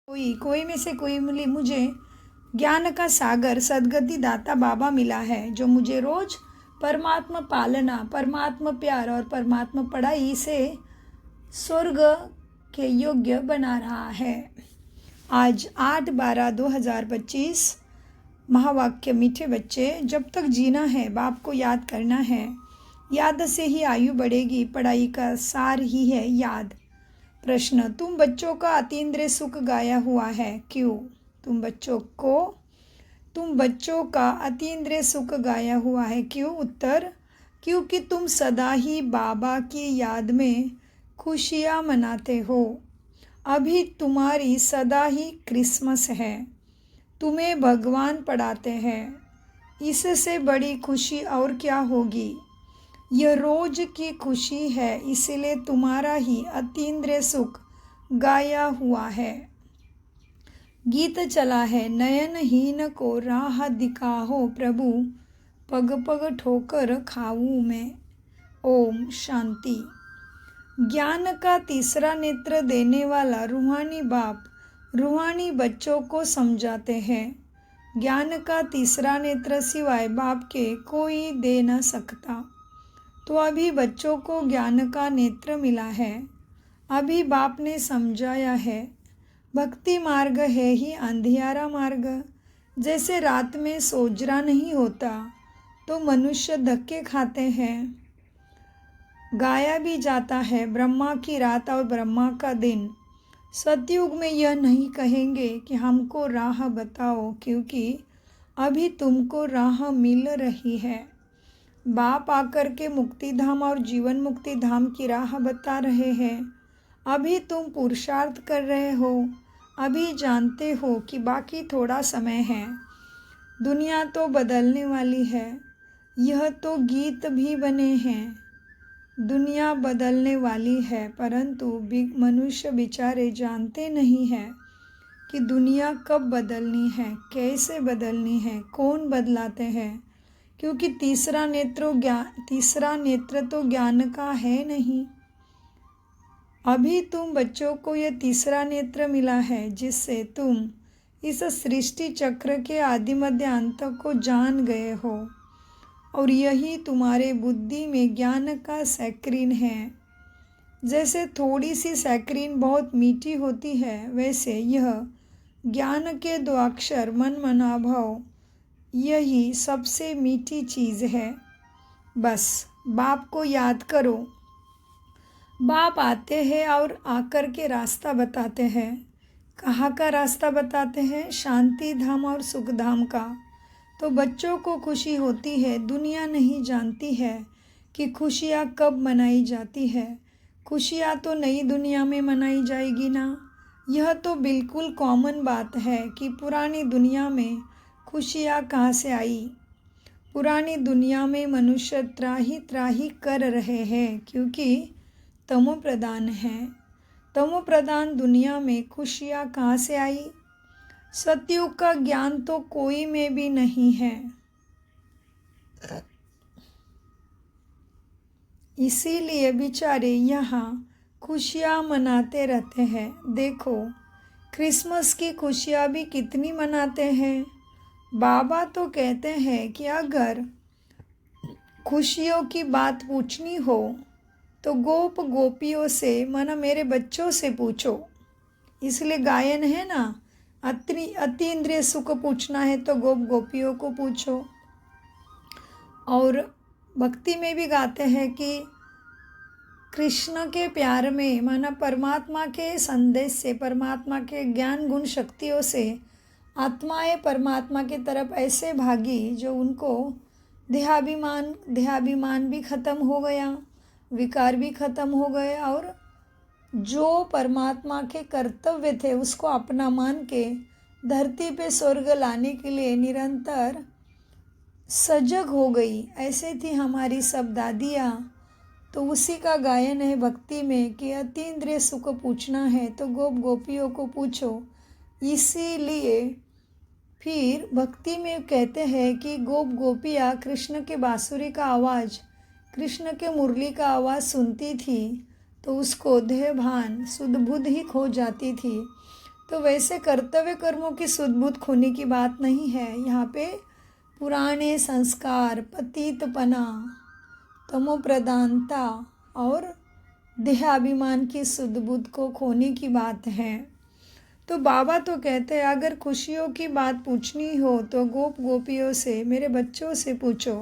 कोई कोई में से कोई मिली मुझे ज्ञान का सागर सद्गति दाता बाबा मिला है, जो मुझे रोज परमात्मा पालना, परमात्मा प्यार और परमात्मा पढ़ाई से स्वर्ग के योग्य बना रहा है। आज 8/12/2025 महावाक्य। मीठे बच्चे, जब तक जीना है बाप को याद करना है। याद से ही आयु बढ़ेगी, पढ़ाई का सार ही है याद। प्रश्न, तुम बच्चों का अतीन्द्रिय सुख गाया हुआ है, क्यों? तुम बच्चों का अतीन्द्रिय सुख गाया हुआ है, क्यों? उत्तर, क्योंकि तुम सदा ही बाबा की याद में खुशियाँ मनाते हो। अभी तुम्हारी सदा ही क्रिसमस है, तुम्हें भगवान पढ़ाते हैं, इससे बड़ी खुशी और क्या होगी। यह रोज की खुशी है, इसलिए तुम्हारा ही अतीन्द्रिय सुख गाया हुआ है। गीत चला है, नयनहीन को राह दिखाओ प्रभु, पग पग ठोकर खाऊं मैं। ओम शांति। ज्ञान का तीसरा नेत्र देने वाला रूहानी बाप रूहानी बच्चों को समझाते हैं। ज्ञान का तीसरा नेत्र सिवाय बाप के कोई दे न सकता। तो अभी बच्चों को ज्ञान का नेत्र मिला है, अभी बाप ने समझाया है। भक्ति मार्ग है ही अंधियारा मार्ग। जैसे रात में सोजरा नहीं होता तो मनुष्य धक्के खाते हैं। गाया भी जाता है ब्रह्मा की रात और ब्रह्मा का दिन। सतयुग में यह नहीं कहेंगे कि हमको राह बताओ, क्योंकि अभी तुमको राह मिल रही है। बाप आकर के मुक्ति धाम और जीवन मुक्ति धाम की राह बता रहे हैं। अभी तुम पुरुषार्थ कर रहे हो, अभी जानते हो कि बाकी थोड़ा समय है। दुनिया तो बदलने वाली है, यह तो गीत भी बने हैं। दुनिया बदलने वाली है, परंतु मनुष्य बेचारे जानते नहीं हैं कि दुनिया कब बदलनी है, कैसे बदलनी है, कौन बदलाते हैं। क्योंकि तीसरा नेत्र तो ज्ञान का है नहीं। अभी तुम बच्चों को यह तीसरा नेत्र मिला है, जिससे तुम इस सृष्टि चक्र के आदि मध्य अंत को जान गए हो, और यही तुम्हारे बुद्धि में ज्ञान का सैक्रीन है। जैसे थोड़ी सी सैक्रीन बहुत मीठी होती है, वैसे यह ज्ञान के 2 अक्षर मन मनाभव, यही सबसे मीठी चीज़ है। बस बाप को याद करो। बाप आते हैं और आकर के रास्ता बताते हैं। कहाँ का रास्ता बताते हैं? शांति धाम और सुख धाम का। तो बच्चों को खुशी होती है। दुनिया नहीं जानती है कि खुशियाँ कब मनाई जाती है। खुशियाँ तो नई दुनिया में मनाई जाएगी ना। यह तो बिल्कुल कॉमन बात है कि पुरानी दुनिया में खुशियाँ कहाँ से आई। पुरानी दुनिया में मनुष्य त्राही त्राही कर रहे हैं, क्योंकि तमो प्रधान है। तमो प्रधान दुनिया में खुशियाँ कहाँ से आई? सतयुग का ज्ञान तो कोई में भी नहीं है, इसीलिए बेचारे यहाँ खुशियाँ मनाते रहते हैं। देखो, क्रिसमस की खुशियाँ भी कितनी मनाते हैं। बाबा तो कहते हैं कि अगर खुशियों की बात पूछनी हो तो गोप गोपियों से, माना मेरे बच्चों से पूछो। इसलिए गायन है ना, अतीन्द्रिय सुख पूछना है तो गोप गोपियों को पूछो। और भक्ति में भी गाते हैं कि कृष्ण के प्यार में, माना परमात्मा के संदेश से, परमात्मा के ज्ञान गुण शक्तियों से आत्माएं परमात्मा की तरफ ऐसे भागी जो उनको देहाभिमान भी खत्म हो गया, विकार भी खत्म हो गए, और जो परमात्मा के कर्तव्य थे उसको अपना मान के धरती पे स्वर्ग लाने के लिए निरंतर सजग हो गई। ऐसे थी हमारी सब दादियाँ। तो उसी का गायन है भक्ति में कि अतीन्द्रिय सुख पूछना है तो गोप गोपियों को पूछो। इसीलिए फिर भक्ति में कहते हैं कि गोप गोपियाँ कृष्ण के बांसुरी का आवाज़, कृष्ण के मुरली का आवाज़ सुनती थी तो उसको देह भान सुध बुध ही खो जाती थी। तो वैसे कर्तव्य कर्मों की सुध-बुध खोने की बात नहीं है। यहाँ पे पुराने संस्कार, पतितपना, तमोप्रधानता और देहाभिमान की सुध-बुध को खोने की बात है। तो बाबा तो कहते हैं अगर खुशियों की बात पूछनी हो तो गोप गोपियों से, मेरे बच्चों से पूछो,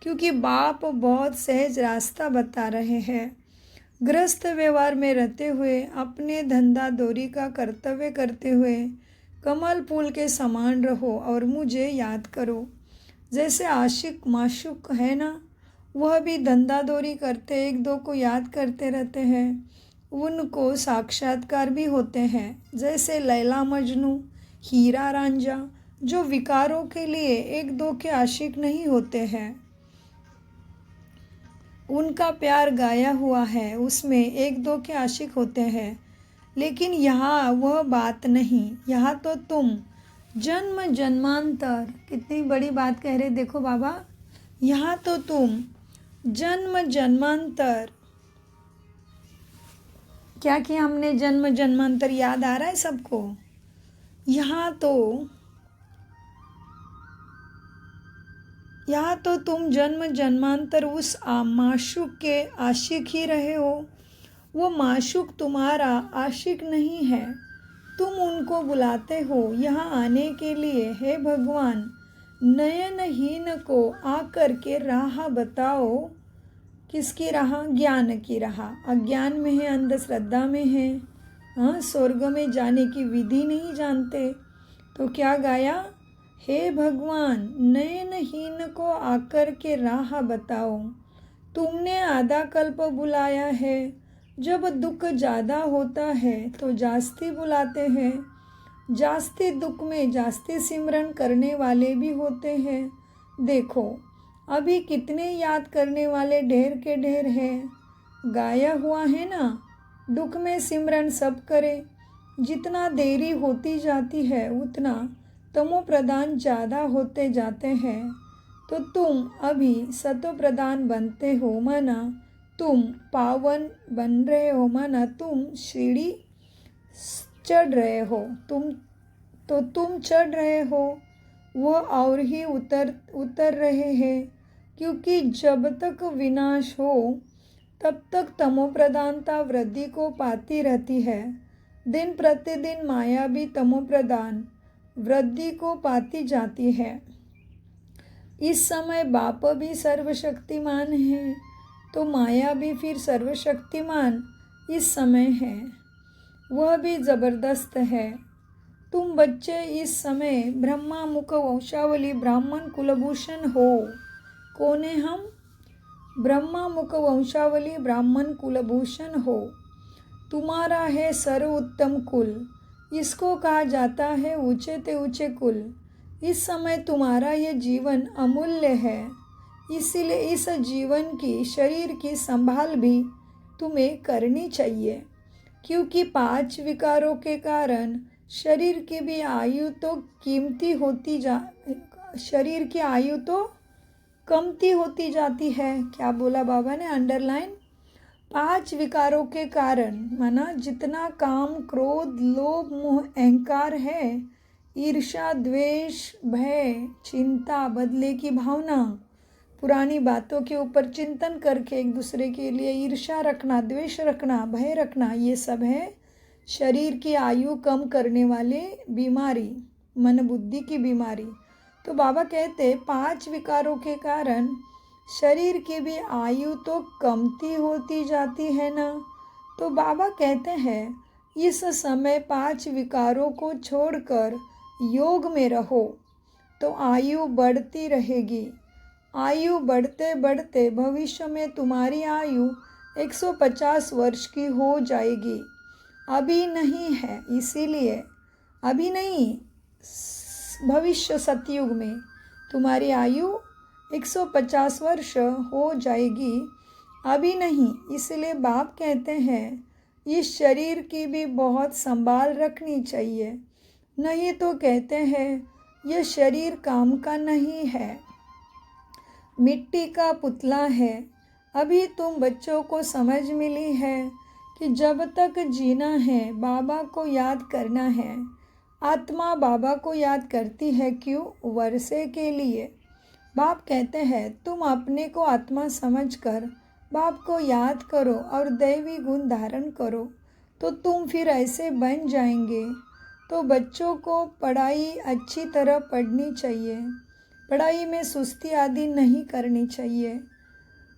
क्योंकि बाप बहुत सहज रास्ता बता रहे हैं। गृहस्थ व्यवहार में रहते हुए अपने धंधा दौरी का कर्तव्य करते हुए कमल फूल के समान रहो और मुझे याद करो। जैसे आशिक माशूक है ना, वह भी धंधा दौरी करते एक दो को याद करते रहते हैं, उनको साक्षात्कार भी होते हैं। जैसे लैला मजनू, हीरा रांझा, जो विकारों के लिए एक दो के आशिक नहीं होते हैं, उनका प्यार गाया हुआ है, उसमें एक दो के आशिक होते हैं। लेकिन यहाँ वह बात नहीं। यहाँ तो तुम जन्म जन्मांतर, कितनी बड़ी बात कह रहे देखो बाबा। यहाँ तो तुम जन्म जन्मांतर, क्या किया हमने, जन्म जन्मांतर याद आ रहा है सबको। यहाँ तो तुम जन्म जन्मांतर उस माशूक के आशिक ही रहे हो। वो माशूक तुम्हारा आशिक नहीं है, तुम उनको बुलाते हो यहाँ आने के लिए। हे भगवान, नयनहीन को आकर के राह बताओ। किसकी राह? ज्ञान की राह। अज्ञान में है, अंधश्रद्धा में है, हाँ, स्वर्ग में जाने की विधि नहीं जानते। तो क्या गाया? हे भगवान, नयनहीन को आकर के राह बताओ। तुमने आधा कल्प बुलाया है, जब दुख ज़्यादा होता है तो जास्ती बुलाते हैं। जास्ती दुख में जास्ती सिमरन करने वाले भी होते हैं। देखो अभी कितने याद करने वाले ढेर के ढेर हैं। गाया हुआ है ना, दुख में सिमरन सब करे। जितना देरी होती जाती है उतना तमो प्रधान ज़्यादा होते जाते हैं। तो तुम अभी सतो प्रधान बनते हो, माना तुम पावन बन रहे हो, माना तुम सीढ़ी चढ़ रहे हो। तुम चढ़ रहे हो, वह और ही उतर रहे हैं। क्योंकि जब तक विनाश हो तब तक तमोप्रधानता वृद्धि को पाती रहती है। दिन प्रतिदिन माया भी तमोप्रधान वृद्धि को पाती जाती है। इस समय बाप भी सर्वशक्तिमान है, तो माया भी फिर सर्वशक्तिमान इस समय है, वह भी ज़बरदस्त है। तुम बच्चे इस समय ब्रह्मा मुख वंशावली ब्राह्मण कुलभूषण हो। कौन है हम? ब्रह्मा मुख वंशावली ब्राह्मण कुलभूषण हो। तुम्हारा है सर्वोत्तम कुल, इसको कहा जाता है ऊंचे ते ऊंचे कुल। इस समय तुम्हारा ये जीवन अमूल्य है, इसीलिए इस जीवन की, शरीर की संभाल भी तुम्हें करनी चाहिए। क्योंकि 5 विकारों के कारण शरीर की भी आयु तो शरीर की आयु तो कमती होती जाती है। क्या बोला बाबा ने? अंडरलाइन। 5 विकारों के कारण, माना जितना काम, क्रोध, लोभ, मोह, अहंकार है, ईर्ष्या, द्वेष, भय, चिंता, बदले की भावना, पुरानी बातों के ऊपर चिंतन करके एक दूसरे के लिए ईर्ष्या रखना, द्वेष रखना, भय रखना, ये सब है शरीर की आयु कम करने वाले बीमारी, मन बुद्धि की बीमारी। तो बाबा कहते 5 विकारों के कारण शरीर की भी आयु तो कमती होती जाती है ना। तो बाबा कहते हैं इस समय 5 विकारों को छोड़कर योग में रहो तो आयु बढ़ती रहेगी। आयु बढ़ते बढ़ते भविष्य में तुम्हारी आयु 150 वर्ष की हो जाएगी। अभी नहीं है, इसीलिए अभी नहीं, भविष्य सतयुग में तुम्हारी आयु 150 वर्ष हो जाएगी, अभी नहीं। इसलिए बाप कहते हैं इस शरीर की भी बहुत संभाल रखनी चाहिए, नहीं तो कहते हैं यह शरीर काम का नहीं है, मिट्टी का पुतला है। अभी तुम बच्चों को समझ मिली है कि जब तक जीना है बाबा को याद करना है। आत्मा बाबा को याद करती है, क्यों? वर्षे के लिए। बाप कहते हैं तुम अपने को आत्मा समझकर बाप को याद करो और दैवी गुण धारण करो, तो तुम फिर ऐसे बन जाएंगे। तो बच्चों को पढ़ाई अच्छी तरह पढ़नी चाहिए, पढ़ाई में सुस्ती आदि नहीं करनी चाहिए,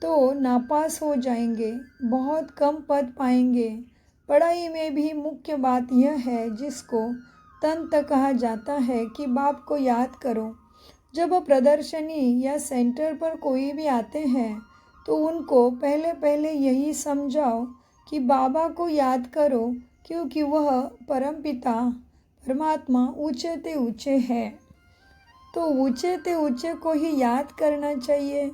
तो नापास हो जाएंगे, बहुत कम पद पाएंगे। पढ़ाई में भी मुख्य बात यह है जिसको तंत्र कहा जाता है कि बाप को याद करो। जब प्रदर्शनी या सेंटर पर कोई भी आते हैं तो उनको पहले यही समझाओ कि बाबा को याद करो, क्योंकि वह परमपिता परमात्मा ऊंचे ते ऊंचे है। तो ऊंचे ते ऊंचे को ही याद करना चाहिए,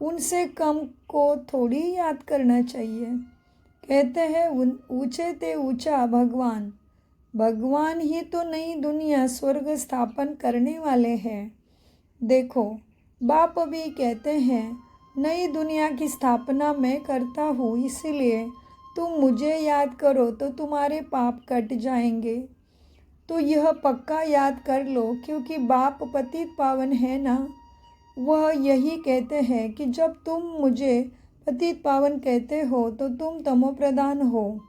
उनसे कम को थोड़ी याद करना चाहिए। कहते हैं ऊंचे ते ऊंचा भगवान, भगवान ही तो नई दुनिया स्वर्ग स्थापन करने वाले हैं। देखो बाप भी कहते हैं नई दुनिया की स्थापना मैं करता हूँ, इसलिए तुम मुझे याद करो तो तुम्हारे पाप कट जाएंगे। तो यह पक्का याद कर लो, क्योंकि बाप पतित पावन है ना। वह यही कहते हैं कि जब तुम मुझे पतित पावन कहते हो तो तुम तमोप्रधान हो,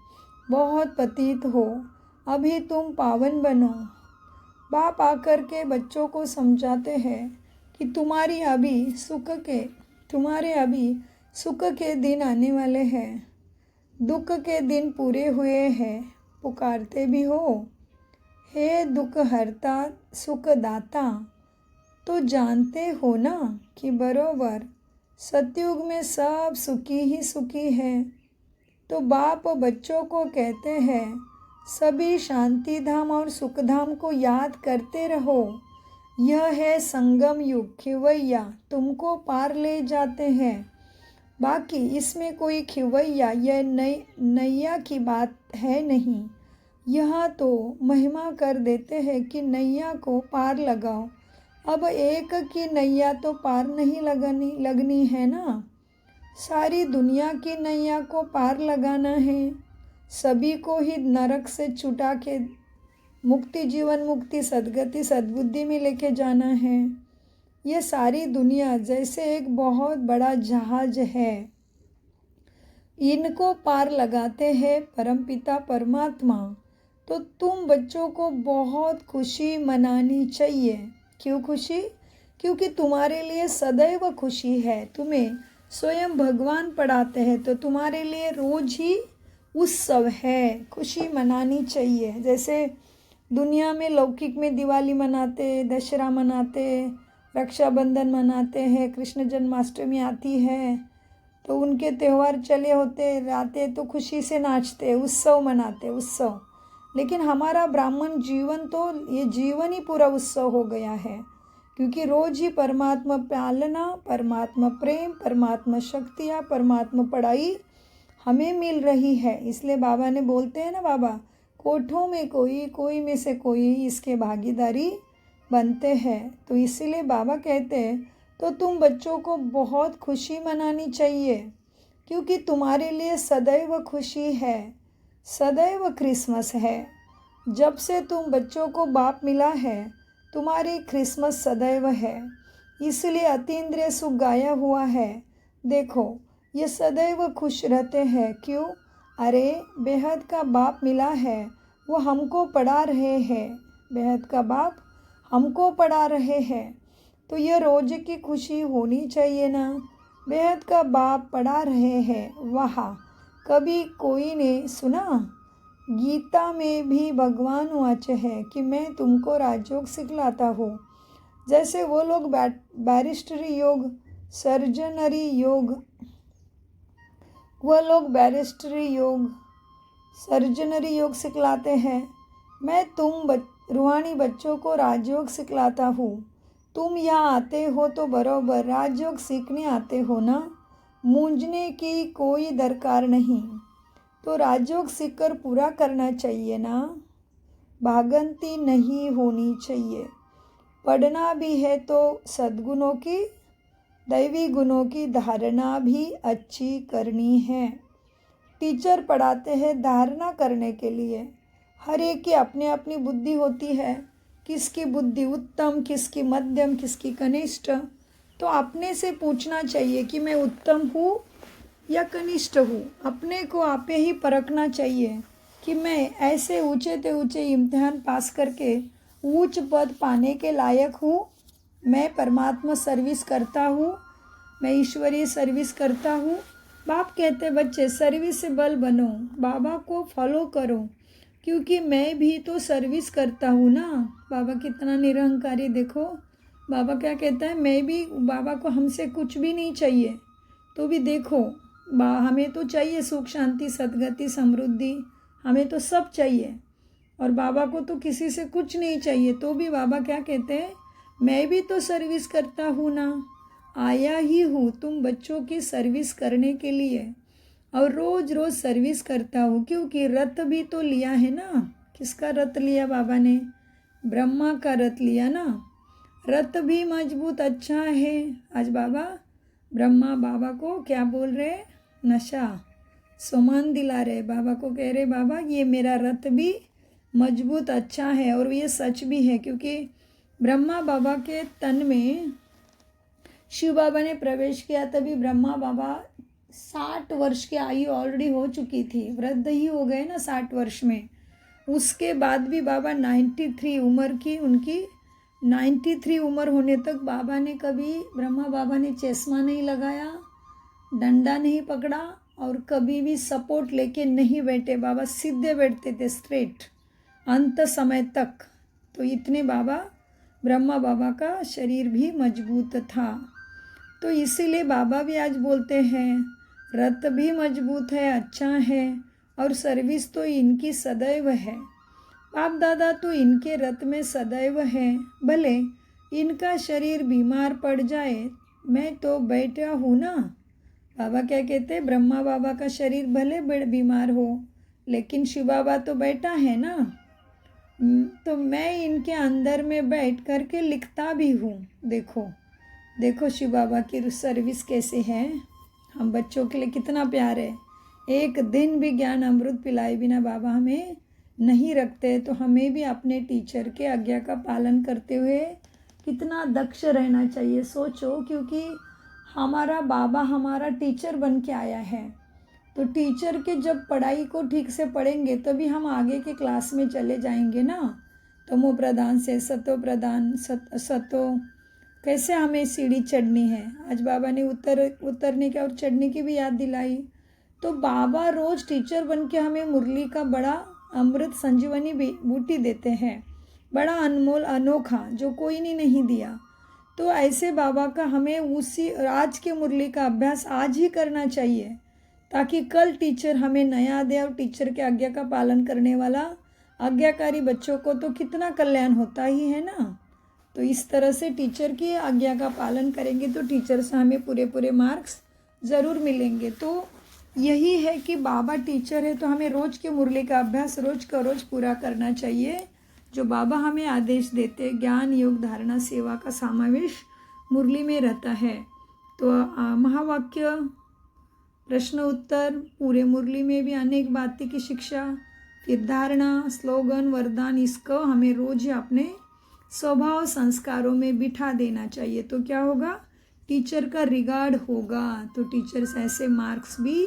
बहुत पतित हो, अभी तुम पावन बनो। बाप आकर के बच्चों को समझाते हैं कि तुम्हारे अभी सुख के दिन आने वाले हैं, दुख के दिन पूरे हुए हैं। पुकारते भी हो, हे दुख हरता सुख दाता, तो जानते हो ना कि बरोबर सतयुग में सब सुखी ही सुखी है। तो बाप बच्चों को कहते हैं सभी शांति धाम और सुख धाम को याद करते रहो। यह है संगम युग, खिवैया तुमको पार ले जाते हैं। बाकी इसमें कोई खिवैया या नैया की बात है नहीं। यहाँ तो महिमा कर देते हैं कि नैया को पार लगाओ। अब एक की नैया तो पार नहीं लगनी है ना, सारी दुनिया की नैया को पार लगाना है। सभी को ही नरक से छुटा के मुक्ति, जीवन मुक्ति, सद्गति, सद्बुद्धि में लेके जाना है। ये सारी दुनिया जैसे एक बहुत बड़ा जहाज है, इनको पार लगाते हैं परमपिता परमात्मा। तो तुम बच्चों को बहुत खुशी मनानी चाहिए। क्यों खुशी? क्योंकि तुम्हारे लिए सदैव खुशी है। तुम्हें स्वयं भगवान पढ़ाते हैं तो तुम्हारे लिए रोज ही उत्सव है, खुशी मनानी चाहिए। जैसे दुनिया में लौकिक में दिवाली मनाते, दशहरा मनाते, रक्षाबंधन मनाते हैं, कृष्ण जन्माष्टमी आती है तो उनके त्यौहार चले होते रहते तो खुशी से नाचते, उत्सव मनाते, उत्सव। लेकिन हमारा ब्राह्मण जीवन तो ये जीवन ही पूरा उत्सव हो गया है, क्योंकि रोज ही परमात्मा पालना, परमात्मा प्रेम, परमात्मा शक्तियाँ, परमात्मा पढ़ाई हमें मिल रही है। इसलिए बाबा ने बोलते हैं ना, बाबा कोठों में कोई में से कोई इसके भागीदारी बनते हैं। तो इसीलिए बाबा कहते हैं तो तुम बच्चों को बहुत खुशी मनानी चाहिए, क्योंकि तुम्हारे लिए सदैव खुशी है, सदैव क्रिसमस है। जब से तुम बच्चों को बाप मिला है तुम्हारी क्रिसमस सदैव है, इसलिए अतीन्द्रिय सुख गाया हुआ है। देखो ये सदैव खुश रहते हैं। क्यों? अरे बेहद का बाप मिला है, वो हमको पढ़ा रहे हैं, बेहद का बाप हमको पढ़ा रहे हैं, तो ये रोज की खुशी होनी चाहिए ना। बेहद का बाप पढ़ा रहे हैं, वाह। कभी कोई ने सुना? गीता में भी भगवान वाच है कि मैं तुमको राजयोग सिखलाता हूँ। जैसे वो लोग बैरिस्टरी योग, सर्जनरी योग, वह लोग बैरिस्टरी योग, सर्जनरी योग सिखलाते हैं, मैं तुम रूहानी बच्चों को राजयोग सिखलाता हूँ। तुम यहाँ आते हो तो बरोबर राजयोग सीखने आते हो ना, मूंझने की कोई दरकार नहीं। तो राजयोग सीखकर पूरा करना चाहिए ना, भागंती नहीं होनी चाहिए। पढ़ना भी है तो सद्गुणों की, दैवी गुणों की धारणा भी अच्छी करनी है। टीचर पढ़ाते हैं धारणा करने के लिए। हर एक की अपनी अपनी बुद्धि होती है, किसकी बुद्धि उत्तम, किसकी मध्यम, किसकी कनिष्ठ। तो अपने से पूछना चाहिए कि मैं उत्तम हूँ या कनिष्ठ हूँ। अपने को आपे ही परखना चाहिए कि मैं ऐसे ऊंचे से ऊंचे इम्तिहान पास करके उच्च पद पाने के लायक हूँ। मैं परमात्मा सर्विस करता हूँ, मैं ईश्वरीय सर्विस करता हूँ। बाप कहते बच्चे सर्विसेबल बनो, बाबा को फॉलो करो, क्योंकि मैं भी तो सर्विस करता हूँ ना। बाबा कितना निरहंकारी, देखो बाबा क्या कहता है, मैं भी, बाबा को हमसे कुछ भी नहीं चाहिए तो भी देखो हमें तो चाहिए सुख शांति सद्गति समृद्धि, हमें तो सब चाहिए। और बाबा को तो किसी से कुछ नहीं चाहिए, तो भी बाबा क्या कहते हैं, मैं भी तो सर्विस करता हूँ ना, आया ही हूँ तुम बच्चों की सर्विस करने के लिए। और रोज़ रोज़ सर्विस करता हूँ, क्योंकि रथ भी तो लिया है ना। किसका रथ लिया बाबा ने? ब्रह्मा का रथ लिया ना। रथ भी मजबूत अच्छा है। आज बाबा ब्रह्मा बाबा को क्या बोल रहे? नशा सामान दिला रहे। बाबा को कह रहे, बाबा ये मेरा रथ भी मजबूत अच्छा है। और ये सच भी है, क्योंकि ब्रह्मा बाबा के तन में शिव बाबा ने प्रवेश किया, तभी ब्रह्मा बाबा 60 वर्ष की आयु ऑलरेडी हो चुकी थी, वृद्ध ही हो गए ना 60 वर्ष में। उसके बाद भी बाबा 93 उम्र की, उनकी 93 उम्र होने तक बाबा ने कभी, ब्रह्मा बाबा ने चश्मा नहीं लगाया, डंडा नहीं पकड़ा और कभी भी सपोर्ट लेके नहीं बैठे। बाबा सीधे बैठते थे, स्ट्रेट, अंत समय तक। तो इतने बाबा, ब्रह्मा बाबा का शरीर भी मजबूत था। तो इसीलिए बाबा भी आज बोलते हैं रथ भी मजबूत है, अच्छा है, और सर्विस तो इनकी सदैव है। बाप दादा तो इनके रथ में सदैव है। भले इनका शरीर बीमार पड़ जाए, मैं तो बैठा हूँ ना। बाबा क्या कहते हैं, ब्रह्मा बाबा का शरीर भले बीमार हो, लेकिन शिव बाबा तो बैठा है ना। तो मैं इनके अंदर में बैठ करके लिखता भी हूँ। देखो देखो शिव बाबा की सर्विस कैसे है, हम बच्चों के लिए कितना प्यार है। एक दिन भी ज्ञान अमृत पिलाए बिना बाबा हमें नहीं रखते। तो हमें भी अपने टीचर के आज्ञा का पालन करते हुए कितना दक्ष रहना चाहिए, सोचो। क्योंकि हमारा बाबा हमारा टीचर बन के आया है। तो टीचर के जब पढ़ाई को ठीक से पढ़ेंगे तभी हम आगे के क्लास में चले जाएंगे ना। तमो प्रधान से सतो प्रधान, सतो कैसे हमें सीढ़ी चढ़नी है। आज बाबा ने उतरने की और चढ़ने की भी याद दिलाई। तो बाबा रोज़ टीचर बन के हमें मुरली का बड़ा अमृत संजीवनी बूटी देते हैं, बड़ा अनमोल अनोखा, जो कोई ने नहीं दिया। तो ऐसे बाबा का हमें उसी आज के मुरली का अभ्यास आज ही करना चाहिए, ताकि कल टीचर हमें नया दे। और टीचर के आज्ञा का पालन करने वाला आज्ञाकारी बच्चों को तो कितना कल्याण होता ही है ना। तो इस तरह से टीचर की आज्ञा का पालन करेंगे तो टीचर से हमें पूरे मार्क्स ज़रूर मिलेंगे। तो यही है कि बाबा टीचर है, तो हमें रोज़ के मुरली का अभ्यास रोज़ का रोज़ पूरा करना चाहिए, जो बाबा हमें आदेश देते। ज्ञान योग धारणा सेवा का समावेश मुरली में रहता है। तो महावाक्य, प्रश्न उत्तर, पूरे मुरली में भी अनेक बातें की शिक्षा, फिर धारणा, स्लोगन, वरदान, इसको हमें रोज़ अपने स्वभाव संस्कारों में बिठा देना चाहिए। तो क्या होगा, टीचर का रिगार्ड होगा। तो टीचर से ऐसे मार्क्स भी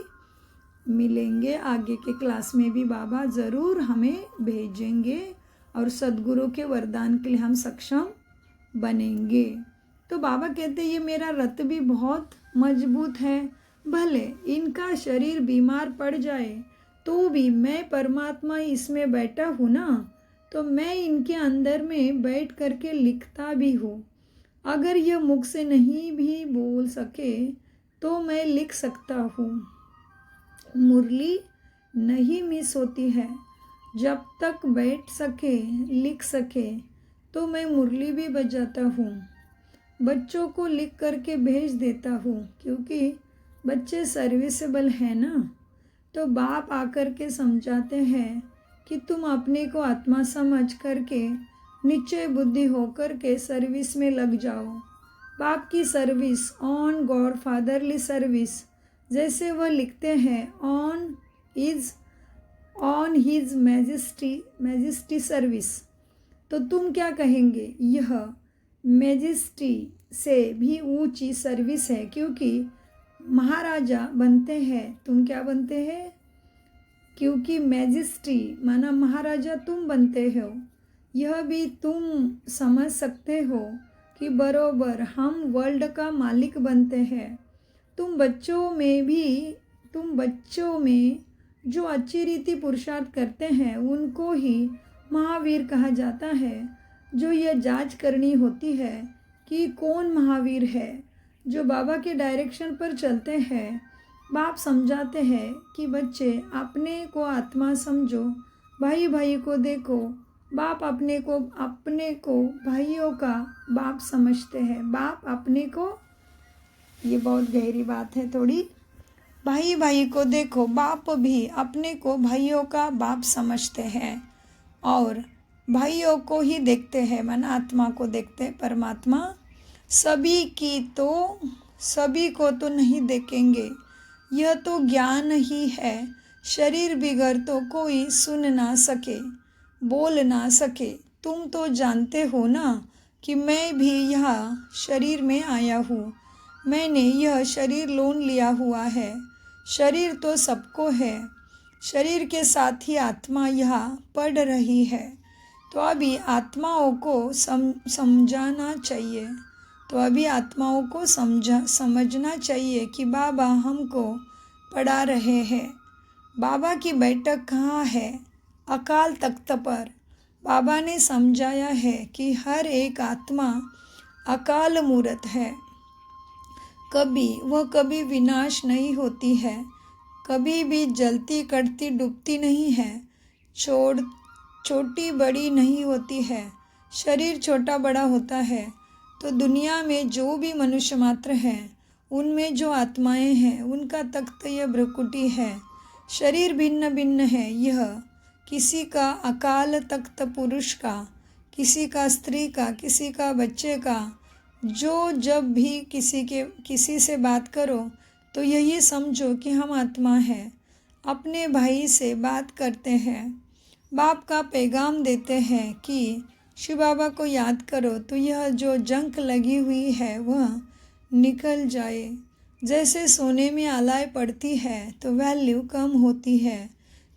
मिलेंगे, आगे के क्लास में भी बाबा ज़रूर हमें भेजेंगे और सद्गुरु के वरदान के लिए हम सक्षम बनेंगे। तो बाबा कहते हैं ये मेरा रथ भी बहुत मजबूत है, भले इनका शरीर बीमार पड़ जाए तो भी मैं परमात्मा इसमें बैठा हूँ ना। तो मैं इनके अंदर में बैठ करके लिखता भी हूँ। अगर यह मुख से नहीं भी बोल सके तो मैं लिख सकता हूँ। मुरली नहीं मिस होती है, जब तक बैठ सके लिख सके तो मैं मुरली भी बजाता हूँ। बच्चों को लिख करके भेज देता हूँ, क्योंकि बच्चे सर्विसेबल है ना। तो बाप आकर के समझाते हैं कि तुम अपने को आत्मा समझ करके निश्चय बुद्धि होकर के सर्विस में लग जाओ। बाप की service on God fatherly service, जैसे वह लिखते हैं on is on his majesty service, तो तुम क्या कहेंगे? यह मैजेस्टी से भी ऊंची सर्विस है, क्योंकि महाराजा बनते हैं। तुम क्या बनते हैं? क्योंकि मैजेस्टी माना महाराजा तुम बनते हो। यह भी तुम समझ सकते हो कि बरोबर हम वर्ल्ड का मालिक बनते हैं। तुम बच्चों में जो अच्छी रीति पुरुषार्थ करते हैं उनको ही महावीर कहा जाता है। जो यह जांच करनी होती है कि कौन महावीर है, जो बाबा के डायरेक्शन पर चलते हैं। बाप समझाते हैं कि बच्चे अपने को आत्मा समझो, भाई भाई को देखो। बाप अपने को भाइयों का बाप समझते हैं। बाप अपने को, ये बहुत गहरी बात है थोड़ी, भाई भाई को देखो, बाप भी अपने को भाइयों का बाप समझते हैं और भाइयों को ही देखते हैं, मन आत्मा को देखते हैं, परमात्मा। सभी को तो नहीं देखेंगे, यह तो ज्ञान ही है। शरीर बिगर तो कोई सुन ना सके, बोल ना सके। तुम तो जानते हो ना कि मैं भी यहाँ शरीर में आया हूँ। मैंने यह शरीर लोन लिया हुआ है। शरीर तो सबको है, शरीर के साथ ही आत्मा यहाँ पढ़ रही है। तो अभी आत्माओं को समझना चाहिए कि बाबा हमको पढ़ा रहे हैं। बाबा की बैठक कहाँ है? अकाल तख्त पर। बाबा ने समझाया है कि हर एक आत्मा अकाल मूर्त है। कभी विनाश नहीं होती है, कभी भी जलती कटती डूबती नहीं है, छोटी बड़ी नहीं होती है। शरीर छोटा बड़ा होता है तो दुनिया में जो भी मनुष्य मात्र हैं, उनमें जो आत्माएं हैं, उनका तख्त यह भ्रकुटी है। शरीर भिन्न भिन्न है। यह किसी का अकाल तख्त पुरुष का, किसी का स्त्री का, किसी का बच्चे का। जब भी किसी से बात करो तो यही समझो कि हम आत्मा हैं। अपने भाई से बात करते हैं, बाप का पैगाम देते हैं कि शिव बाबा को याद करो, तो यह जो जंक लगी हुई है वह निकल जाए। जैसे सोने में आलाई पड़ती है तो वैल्यू कम होती है,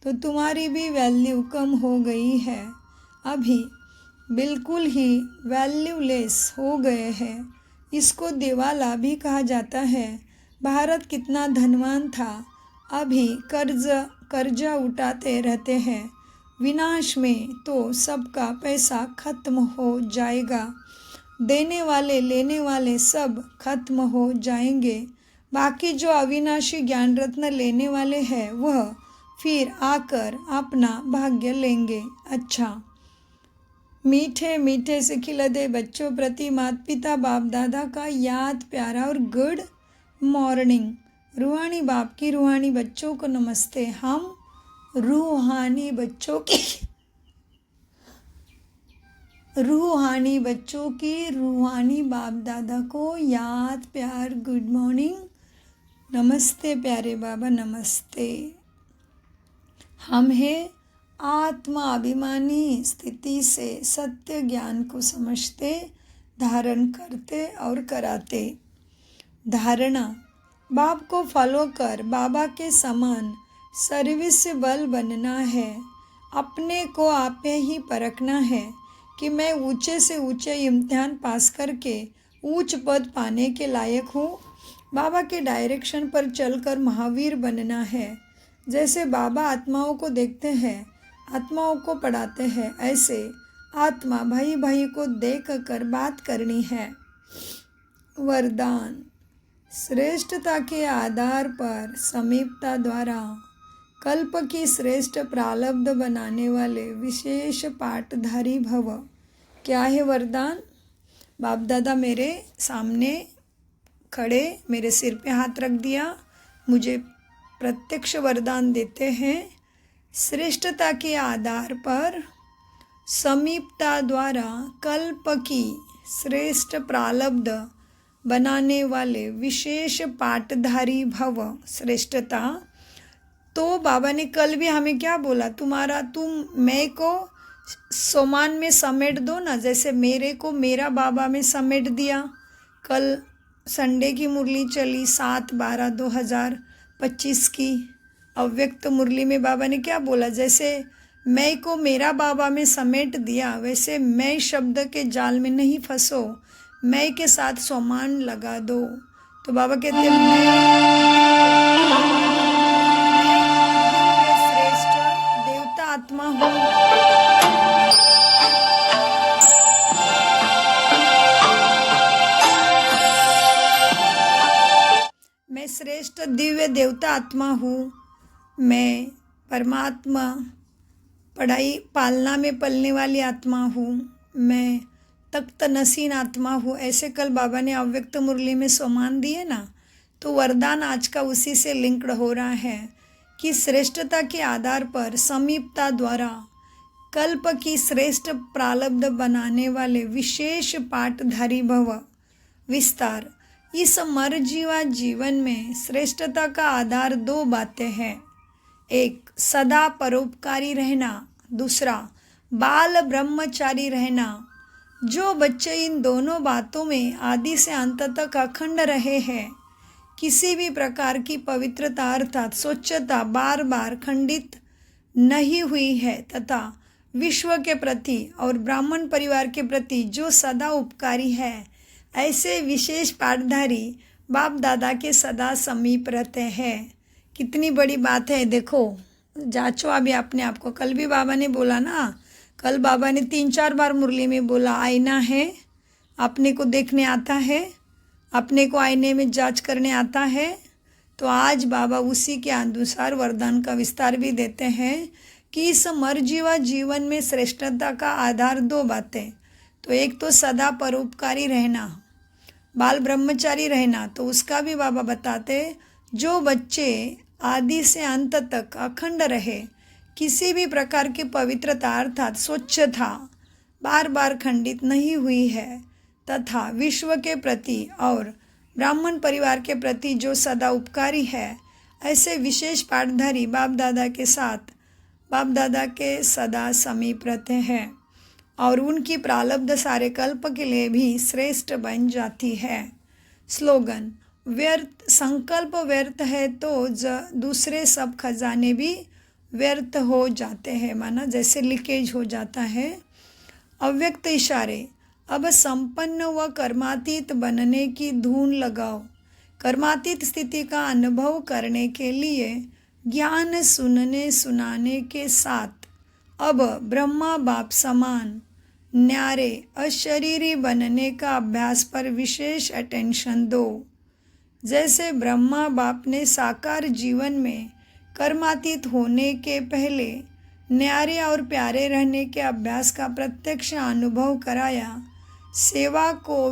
तो तुम्हारी भी वैल्यू कम हो गई है। अभी बिल्कुल ही वैल्यूलेस हो गए हैं। इसको दिवाला भी कहा जाता है। भारत कितना धनवान था, अभी कर्जा उठाते रहते हैं। विनाश में तो सबका पैसा खत्म हो जाएगा। देने वाले लेने वाले सब खत्म हो जाएंगे। बाकी जो अविनाशी ज्ञान रत्न लेने वाले हैं वह फिर आकर अपना भाग्य लेंगे। अच्छा, मीठे मीठे से खिलते बच्चों प्रति माता पिता बाप दादा का याद प्यारा और गुड मॉर्निंग। रूहानी बाप की रूहानी बच्चों को नमस्ते। हम रूहानी बच्चों की रूहानी बाप दादा को याद प्यार गुड मॉर्निंग। नमस्ते प्यारे बाबा, नमस्ते। हम हैं आत्मा अभिमानी स्थिति से सत्य ज्ञान को समझते, धारण करते और कराते। धारणा, बाप को फॉलो कर बाबा के समान सर्विसेबल बनना है। अपने को आपे ही परखना है कि मैं ऊंचे से ऊंचे इम्तिहान पास करके उच्च पद पाने के लायक हूँ। बाबा के डायरेक्शन पर चलकर महावीर बनना है। जैसे बाबा आत्माओं को देखते हैं, आत्माओं को पढ़ाते हैं, ऐसे आत्मा भाई भाई को देख कर बात करनी है। वरदान, श्रेष्ठता के आधार पर समीपता द्वारा कल्प की श्रेष्ठ प्रारब्ध बनाने वाले विशेष पाठधारी भव। क्या है वरदान? बाप दादा मेरे सामने खड़े, मेरे सिर पे हाथ रख दिया, मुझे प्रत्यक्ष वरदान देते हैं। श्रेष्ठता के आधार पर समीपता द्वारा कल्प की श्रेष्ठ प्रारब्ध बनाने वाले विशेष पाठधारी भव। श्रेष्ठता तो बाबा ने कल भी हमें क्या बोला, तुम मैं को सोमान में समेट दो ना, जैसे मेरे को मेरा बाबा में समेट दिया। कल संडे की मुरली चली 7/12/2025 की अव्यक्त मुरली में बाबा ने क्या बोला, जैसे मैं को मेरा बाबा में समेट दिया, वैसे मैं शब्द के जाल में नहीं फंसो, मैं के साथ सोमान लगा दो। तो बाबा कहते हैं मैं श्रेष्ठ देवता आत्मा हूँ। मैं श्रेष्ठ दिव्य देवता आत्मा हूँ, मैं परमात्मा पालना में पलने वाली आत्मा हूँ, मैं तख्त नसीन आत्मा हूँ। ऐसे कल बाबा ने अव्यक्त मुरली में सोमान दिए ना, तो वरदान आज का उसी से लिंक्ड हो रहा है कि श्रेष्ठता के आधार पर समीपता द्वारा कल्प की श्रेष्ठ प्रारब्ध बनाने वाले विशेष पाठधारी भव विस्तार। इस मरजीवा जीवन में श्रेष्ठता का आधार दो बातें हैं, एक सदा परोपकारी रहना, दूसरा बाल ब्रह्मचारी रहना। जो बच्चे इन दोनों बातों में आदि से अंत तक अखंड रहे हैं, किसी भी प्रकार की पवित्रता अर्थात स्वच्छता बार बार खंडित नहीं हुई है, तथा विश्व के प्रति और ब्राह्मण परिवार के प्रति जो सदा उपकारी है, ऐसे विशेष पाठधारी बाप दादा के सदा समीप रहते हैं। कितनी बड़ी बात है, देखो जांचो अभी अपने आप को। कल भी बाबा ने बोला ना, कल बाबा ने 3-4 बार मुरली में बोला, आईना है, अपने को देखने आता है, अपने को आईने में जांच करने आता है। तो आज बाबा उसी के अनुसार वरदान का विस्तार भी देते हैं कि इस मरजीवा जीवन में श्रेष्ठता का आधार दो बातें, तो एक तो सदा परोपकारी रहना, बाल ब्रह्मचारी रहना। तो उसका भी बाबा बताते, जो बच्चे आदि से अंत तक अखंड रहे, किसी भी प्रकार की पवित्रता अर्थात स्वच्छता बार बार खंडित नहीं हुई है, तथा विश्व के प्रति और ब्राह्मण परिवार के प्रति जो सदा उपकारी है, ऐसे विशेष पाठधारी बाप दादा के साथ बाप दादा के सदा समीप रहते हैं और उनकी प्रारब्ध सारे कल्प के लिए भी श्रेष्ठ बन जाती है। स्लोगन, व्यर्थ संकल्प व्यर्थ है तो दूसरे सब खजाने भी व्यर्थ हो जाते हैं, माना जैसे लीकेज हो जाता है। अव्यक्त इशारे, अब संपन्न व कर्मातीत बनने की धून लगाओ। कर्मातीत स्थिति का अनुभव करने के लिए ज्ञान सुनने सुनाने के साथ अब ब्रह्मा बाप समान न्यारे अशरीरी बनने का अभ्यास पर विशेष अटेंशन दो। जैसे ब्रह्मा बाप ने साकार जीवन में कर्मातीत होने के पहले न्यारे और प्यारे रहने के अभ्यास का प्रत्यक्ष अनुभव कराया, सेवा को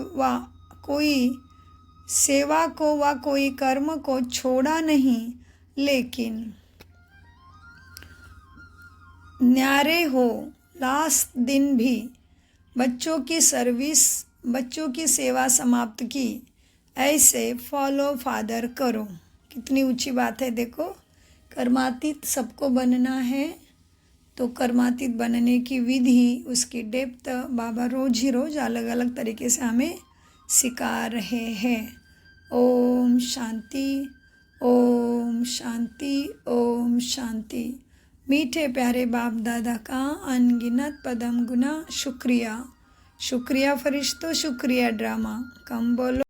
व कोई कर्म को छोड़ा नहीं, लेकिन न्यारे हो लास्ट दिन भी बच्चों की सेवा समाप्त की, ऐसे फॉलो फादर करो। कितनी ऊंची बात है, देखो कर्मातीत सबको बनना है, तो कर्मातीत बनने की विधि, उसकी डेप्थ बाबा रोज ही रोज अलग अलग तरीके से हमें सिखा रहे हैं। ओम शांति, ओम शांति, ओम शांति। मीठे प्यारे बाप दादा का अनगिनत पदम गुना शुक्रिया। शुक्रिया फरिश्तों, शुक्रिया ड्रामा। कम बोलो।